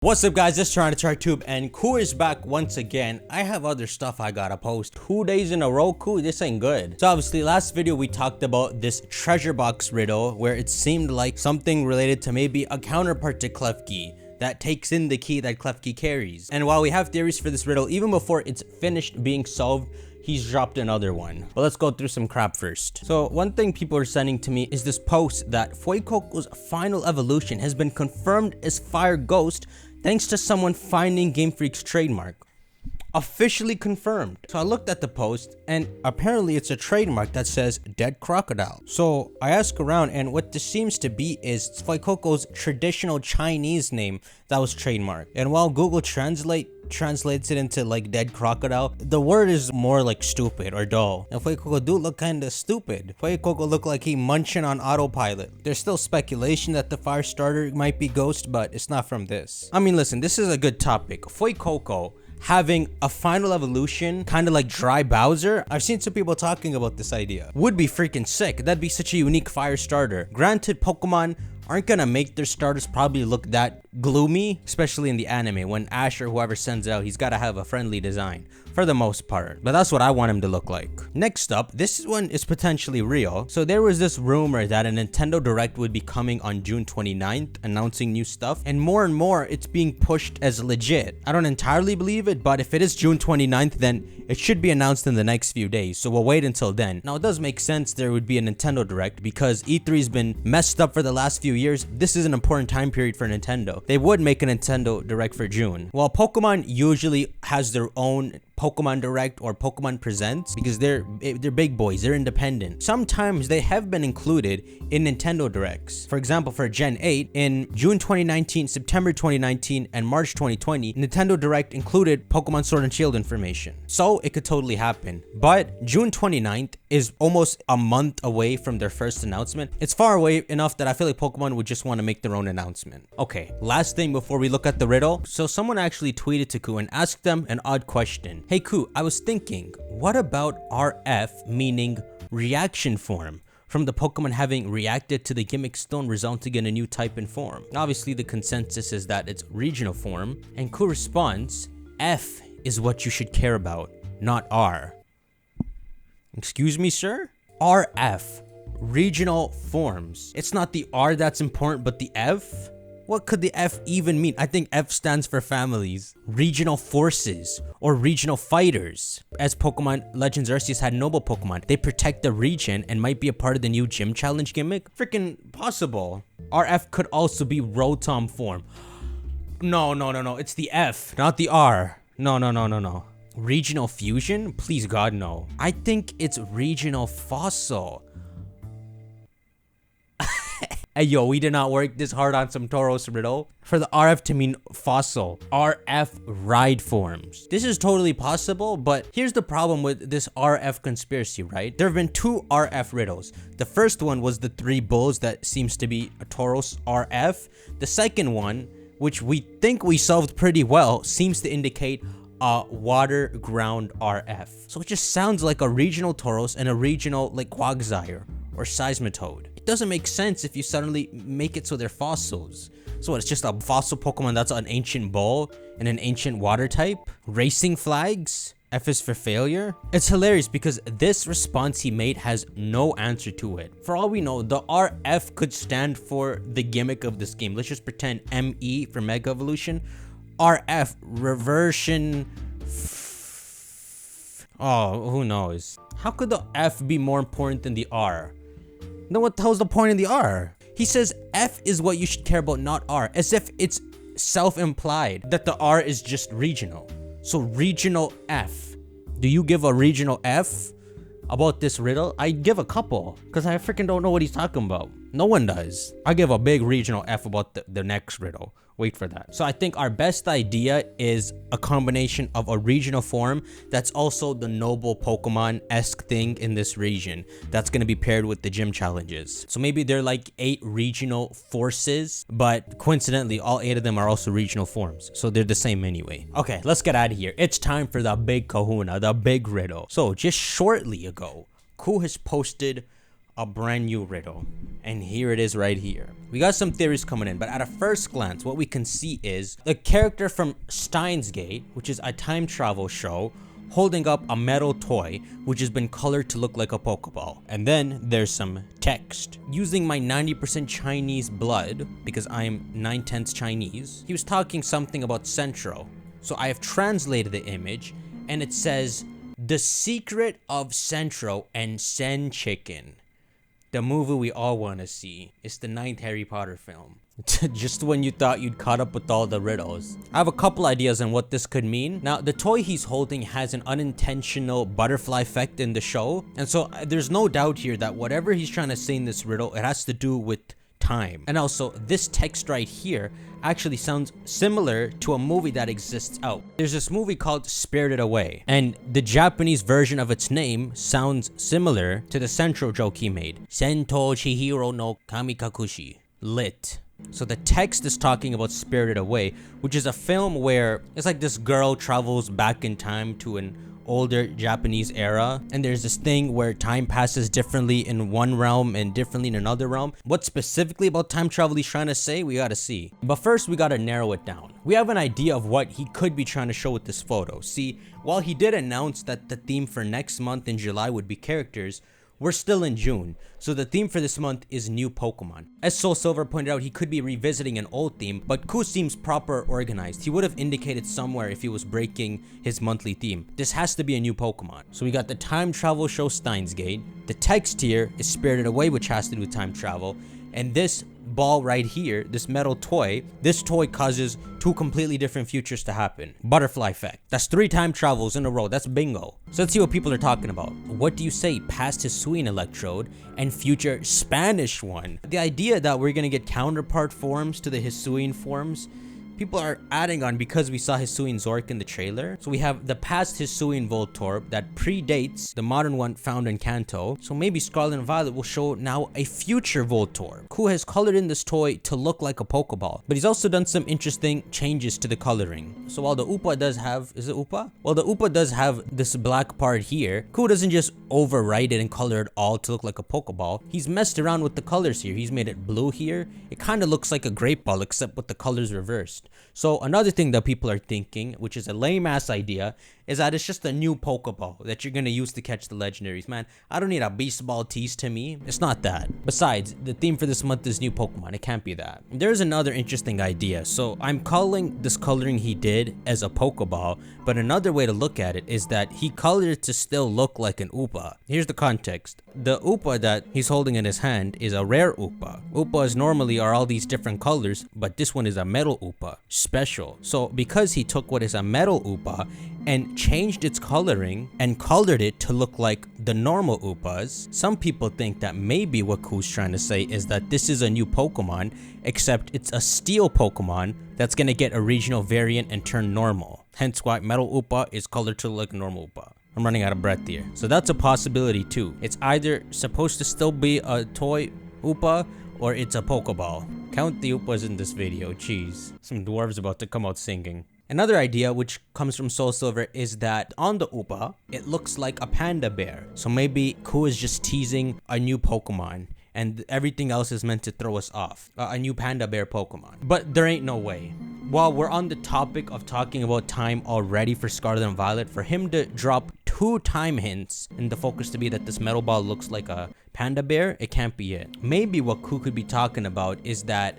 What's up guys, it's TyranitarTube and Ku is back once again. I have other stuff I gotta post. 2 days in a row, Ku, this ain't good. So obviously last video we talked about this treasure box riddle where it seemed like something related to maybe a counterpart to Klefki that takes in the key that Klefki carries. And while we have theories for this riddle, even before it's finished being solved, he's dropped another one. But let's go through some crap first. So one thing people are sending to me is this post that Fuecoco's final evolution has been confirmed as Fire Ghost thanks to someone finding Game Freak's trademark. Officially confirmed. So I looked at the post and apparently it's a trademark that says dead crocodile. So I asked around and what this seems to be is Fuecoco's traditional Chinese name that was trademarked. And while Google translates it into like dead crocodile, the word is more like stupid or dull. And Fuecoco do look kinda stupid. Fuecoco look like he munching on autopilot. There's still speculation that the fire starter might be Ghost, but it's not from this. I mean listen, this is a good topic. Fuecoco having a final evolution, kind of like Dry Bowser. I've seen some people talking about this idea. Would be freaking sick. That'd be such a unique fire starter. Granted, Pokemon aren't gonna make their starters probably look that gloomy, especially in the anime. When Ash or whoever sends it out, he's gotta have a friendly design for the most part, but that's what I want him to look like. Next up, this one is potentially real. So there was this rumor that a Nintendo Direct would be coming on June 29th, announcing new stuff, and more it's being pushed as legit. I don't entirely believe it, but if it is June 29th, then it should be announced in the next few days, so we'll wait until then. Now it does make sense there would be a Nintendo Direct because E3's been messed up for the last few years. This is an important time period for Nintendo. They would make a Nintendo Direct for June. While Pokemon usually has their own Pokemon Direct or Pokemon Presents because they're big boys, they're independent. Sometimes they have been included in Nintendo Directs. For example, for Gen 8, in June 2019, September 2019, and March 2020, Nintendo Direct included Pokemon Sword and Shield information. So it could totally happen. But June 29th is almost a month away from their first announcement. It's far away enough that I feel like Pokemon would just want to make their own announcement. Okay, last thing before we look at the riddle. So someone actually tweeted to Ku and asked them an odd question. Hey Ku, I was thinking, what about RF meaning reaction form? From the Pokemon having reacted to the gimmick stone resulting in a new type and form. Obviously the consensus is that it's regional form, and Ku responds, F is what you should care about, not R. Excuse me, sir? RF, regional forms. It's not the R that's important, but the F? What could the F even mean? I think F stands for families, regional forces, or regional fighters. As Pokemon Legends Arceus had noble Pokemon, they protect the region and might be a part of the new gym challenge gimmick. Freaking possible. RF could also be Rotom form. No, it's the F, not the R. No. Regional fusion? Please God, no. I think it's regional fossil. Hey yo, we did not work this hard on some Tauros riddle. For the RF to mean fossil, RF ride forms. This is totally possible, but here's the problem with this RF conspiracy, right? There have been 2 RF riddles. The first one was the 3 bulls that seems to be a Tauros RF. The second one, which we think we solved pretty well, seems to indicate a water ground RF. So it just sounds like a regional Tauros and a regional like Quagsire or Seismitoad. It doesn't make sense if you suddenly make it so they're fossils. So it's just a fossil Pokemon that's an ancient bull and an ancient water type? Racing flags? F is for failure? It's hilarious because this response he made has no answer to it. For all we know, the RF could stand for the gimmick of this game. Let's just pretend ME for Mega Evolution. RF, reversion. Oh, who knows? How could the F be more important than the R? Then what the hell's the point of the R? He says F is what you should care about, not R, as if it's self-implied that the R is just regional. So regional F. Do you give a regional F about this riddle? I give a couple, because I freaking don't know what he's talking about. No one does. I give a big regional F about the next riddle. Wait for that. So I think our best idea is a combination of a regional form that's also the noble Pokemon-esque thing in this region that's going to be paired with the gym challenges. So maybe they're like 8 regional forces, but coincidentally all 8 of them are also regional forms, so they're the same anyway. Okay, let's get out of here. It's time for the big kahuna, the big riddle. So just shortly ago, Ku has posted a brand new riddle. And here it is right here. We got some theories coming in, but at a first glance, what we can see is the character from Steins Gate, which is a time travel show, holding up a metal toy which has been colored to look like a Pokeball. And then there's some text. Using my 90% Chinese blood, because I am 9/10 Chinese, he was talking something about Centro. So I have translated the image, and it says, "The Secret of Centro and Sen Chicken." The movie we all want to see. It's the 9th Harry Potter film. Just when you thought you'd caught up with all the riddles. I have a couple ideas on what this could mean. Now, the toy he's holding has an unintentional butterfly effect in the show. And so there's no doubt here that whatever he's trying to say in this riddle, it has to do with time. And also, this text right here actually sounds similar to a movie that exists out. There's this movie called Spirited Away, and the Japanese version of its name sounds similar to the Central joke he made. Sento Chihiro no Kamikakushi. Lit. So the text is talking about Spirited Away, which is a film where it's like this girl travels back in time to an older Japanese era, and there's this thing where time passes differently in one realm and differently in another realm. What specifically about time travel he's trying to say, we gotta see. But first, we gotta narrow it down. We have an idea of what he could be trying to show with this photo. See, while he did announce that the theme for next month in July would be characters, we're still in June, so the theme for this month is new Pokemon. As Soul Silver pointed out, he could be revisiting an old theme, but Ku seems proper organized. He would have indicated somewhere if he was breaking his monthly theme. This has to be a new Pokemon. So we got the time travel show Steins Gate. The text here is Spirited Away, which has to do with time travel. And this ball right here, this metal toy, this toy causes two completely different futures to happen. Butterfly effect. That's 3 time travels in a row. That's bingo. So let's see what people are talking about. What do you say? Past Hisuian electrode and future Spanish one. The idea that we're gonna get counterpart forms to the Hisuian forms, people are adding on because we saw Hisuian Zork in the trailer. So we have the past Hisuian Voltorb that predates the modern one found in Kanto. So maybe Scarlet and Violet will show now a future Voltorb, who has colored in this toy to look like a Pokeball. But he's also done some interesting changes to the coloring. So while the Upa does have, is it Upa? Well, the Upa does have this black part here. Ku doesn't just overwrite it and color it all to look like a Pokeball. He's messed around with the colors here. He's made it blue here. It kind of looks like a great ball except with the colors reversed. So another thing that people are thinking, which is a lame ass idea, is that it's just a new Pokeball that you're gonna use to catch the legendaries. Man, I don't need a beast ball tease to me. It's not that. Besides, the theme for this month is new Pokemon. It can't be that. There's another interesting idea. So I'm calling this coloring he did as a Pokeball, but another way to look at it is that he colored it to still look like an Upa. Here's the context. The Upa that he's holding in his hand is a rare Upa. Upas normally are all these different colors, but this one is a metal Upa. Special. So because he took what is a metal Upa and changed its coloring and colored it to look like the normal Upas, some people think that maybe what Ku's trying to say is that this is a new Pokemon, except it's a steel Pokemon that's gonna get a regional variant and turn normal. Hence why metal Upa is colored to look like normal Upa. I'm running out of breath here. So that's a possibility too. It's either supposed to still be a toy Upa or it's a Pokeball. Count the Upas in this video, jeez. Some dwarves about to come out singing. Another idea which comes from Soul Silver is that on the Upa, it looks like a panda bear. So maybe Ku is just teasing a new Pokemon and everything else is meant to throw us off. A new panda bear Pokemon. But there ain't no way. While we're on the topic of talking about time already for Scarlet and Violet, for him to drop 2 time hints and the focus to be that this metal ball looks like a panda bear, it can't be it. Maybe what Ku could be talking about is that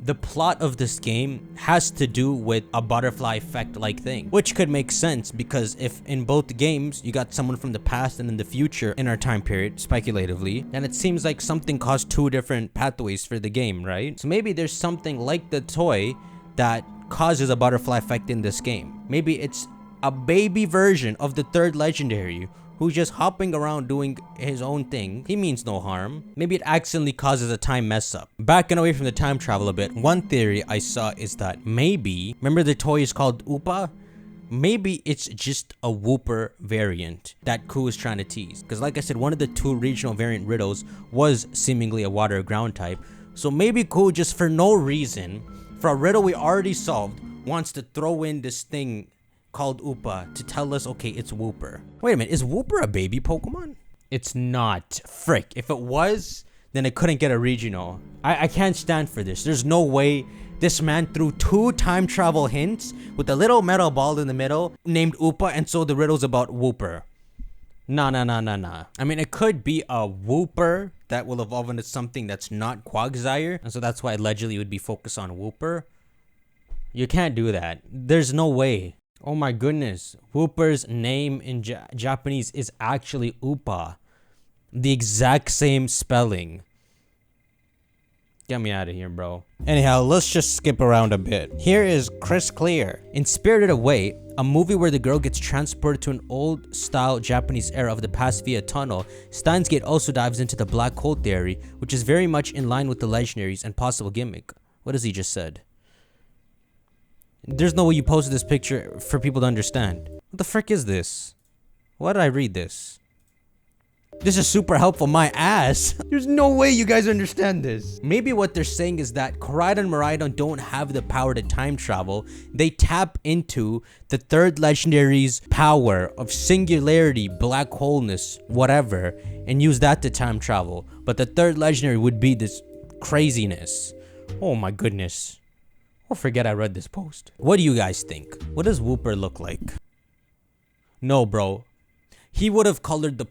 the plot of this game has to do with a butterfly effect like thing, which could make sense because if in both games you got someone from the past and in the future in our time period, speculatively, then it seems like something caused 2 different pathways for the game, right? So maybe there's something like the toy that causes a butterfly effect in this game. Maybe it's a baby version of the 3rd legendary who's just hopping around doing his own thing. He means no harm. Maybe it accidentally causes a time mess up. Backing away from the time travel a bit, one theory I saw is that maybe, remember the toy is called Upa? Maybe it's just a wooper variant that Ku is trying to tease. Because like I said, one of the 2 regional variant riddles was seemingly a water or ground type. So maybe Ku just for no reason, for a riddle we already solved, wants to throw in this thing called Upa to tell us, okay, it's Wooper. Wait a minute, is Wooper a baby Pokemon? It's not. Frick. If it was, then it couldn't get a regional. I can't stand for this. There's no way this man threw 2 time travel hints with a little metal ball in the middle named Oopa, and so the riddle's about wooper. Nah. I mean, it could be a wooper that will evolve into something that's not Quagsire, and so that's why allegedly it would be focused on wooper. You can't do that. There's no way. Oh my goodness. Wooper's name in Japanese is actually Oopa. The exact same spelling. Get me out of here, bro. Anyhow, let's just skip around a bit. Here is Chris Clear. In Spirited Away, a movie where the girl gets transported to an old-style Japanese era of the past via a tunnel, Steins Gate also dives into the black hole theory, which is very much in line with the legendaries and possible gimmick. What has he just said? There's no way you posted this picture for people to understand. What the frick is this? Why did I read this? This is super helpful, my ass. There's no way you guys understand this. Maybe what they're saying is that Koraidon and Miraidon don't have the power to time travel. They tap into the third legendary's power of singularity, black holeness, whatever, and use that to time travel. But the third legendary would be this craziness. Oh my goodness. Oh, forget I read this post. What do you guys think? What does Wooper look like? No, bro. He would have colored the...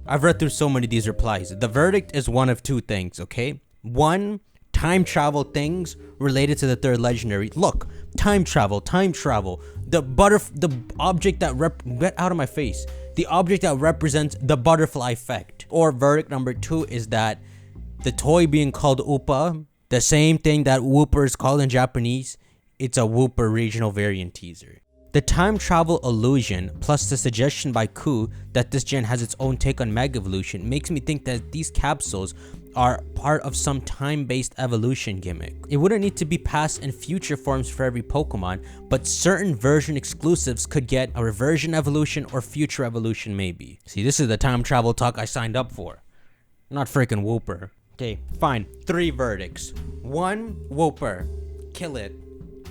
I've read through so many of these replies. The verdict is one of 2 things, okay? 1, time travel things related to the third legendary. Look, time travel. The object that get out of my face. The object that represents the butterfly effect. Or verdict number 2 is that the toy being called Oopa, the same thing that Wooper is called in Japanese, it's a Wooper regional variant teaser. The time travel illusion, plus the suggestion by Ku that this gen has its own take on Mega Evolution, makes me think that these capsules are part of some time-based evolution gimmick. It wouldn't need to be past and future forms for every Pokemon, but certain version exclusives could get a reversion evolution or future evolution maybe. See, this is the time travel talk I signed up for. Not freaking Wooper. Okay, fine. 3 verdicts. 1, Wooper. Kill it.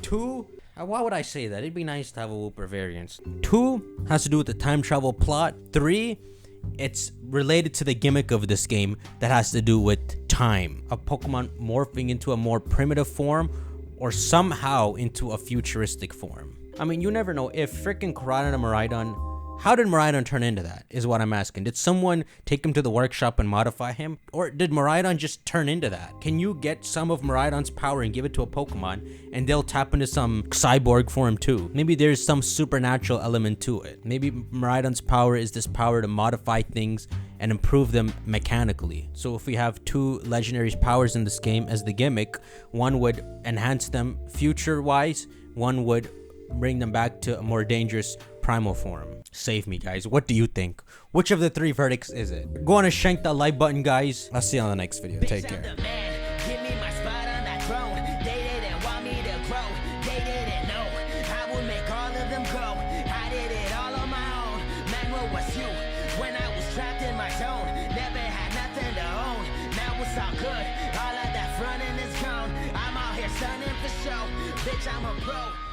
2, why would I say that? It'd be nice to have a Wooper variant. 2 has to do with the time travel plot. 3, it's related to the gimmick of this game that has to do with time. A Pokemon morphing into a more primitive form or somehow into a futuristic form. I mean, you never know if freaking Koraidon and Miraidon... How did Miraidon turn into that, is what I'm asking. Did someone take him to the workshop and modify him? Or did Miraidon just turn into that? Can you get some of Miraidon's power and give it to a Pokemon, and they'll tap into some cyborg form too? Maybe there's some supernatural element to it. Maybe Miraidon's power is this power to modify things and improve them mechanically. So if we have 2 legendaries powers in this game as the gimmick, one would enhance them future-wise, one would bring them back to a more dangerous primal form. Save me, guys. What do you think? Which of the 3 verdicts is it? Go on and shank that like button, guys. I'll see you on the next video. Take care. Bitch, I'm a pro.